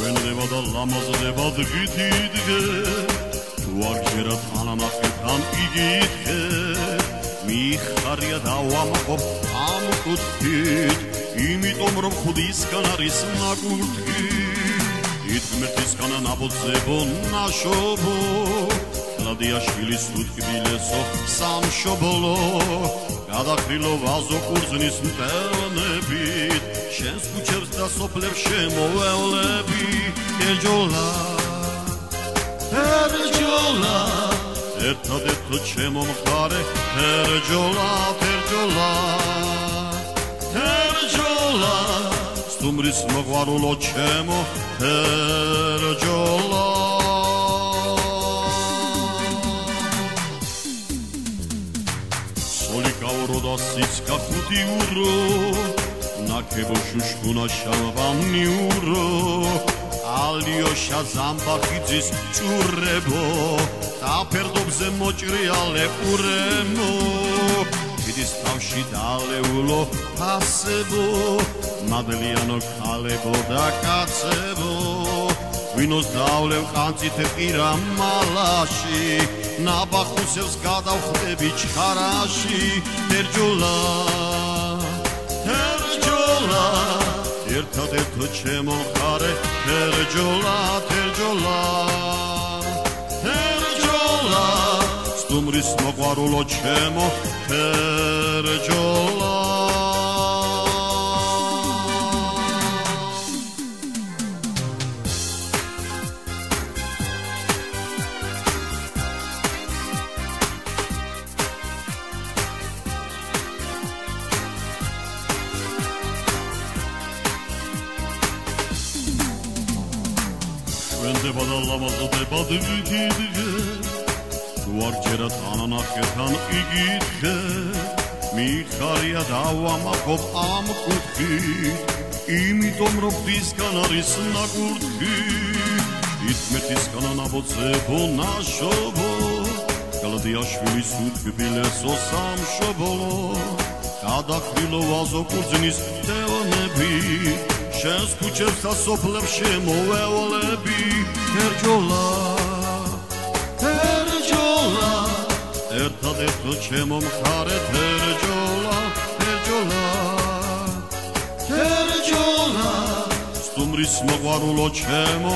შვენდება და ლამაზდება დღითი დღე თუ არ ჯერა თანანახებთან იგითხე მიხარია და ვამაყობ ამ კუთხით იმიტომ რომ ხვდისგან არის ნაკურთხი იტმერთისგან ნაბოძებო ნაშობო გლადიაშვილის უთკბილესო სამშობლო გადახრილო ვაზო კურძნის მტევნებით შენს ქუჩებს და სოფლებს შემოველები ერჯოლა ერჯოლა ერთადერთ ჩემო მხარე ერჯოლა ერჯოლა ერჯოლა სტუმრის მოყვარულო ჩემო ერჯოლა და სიცკა ხუთი ურო ნაკებო შუშკუნა შამბანი ურო ალიოშა ზამბახიძის ჭურებო დაფერდობზე მოჭრიალე ურემო კიდის თავში დალეულო ფასებო მადლიანო ქალებო და კაცებო ვინოს დავლევ კანწით ყირა მალაში ნაბახუსებს გადავხვდები ჩხარაში ერჯოლა ერჯოლა ერთადერთ ჩემო მხარე ერჯოლა ერჯოლა ერჯოლა სტუმრის მოყვარულო ჩემო ერჯოლა შვენდება და ლამაზდება დღითი დღე თუ არ ჯერა თანანახებთან იგითხე მიხარია და ვამაყობ ამ კუთხით იმიტომ რომ ხვდისგან არის ნაკურთხი იტმერთისგან ნაბოძებო ნაშობო გლადიაშვილის უთკბილესო სამშობლო გადახრილო ვაზო კურძნის მტევნებით შენს ქუჩებს და სოფლებს შემოველები ერჯოლა ერჯოლა ერთადერთ ჩემო მხარე ერჯოლა ერჯოლა ერჯოლა სტუმრის მოყვარულო ჩემო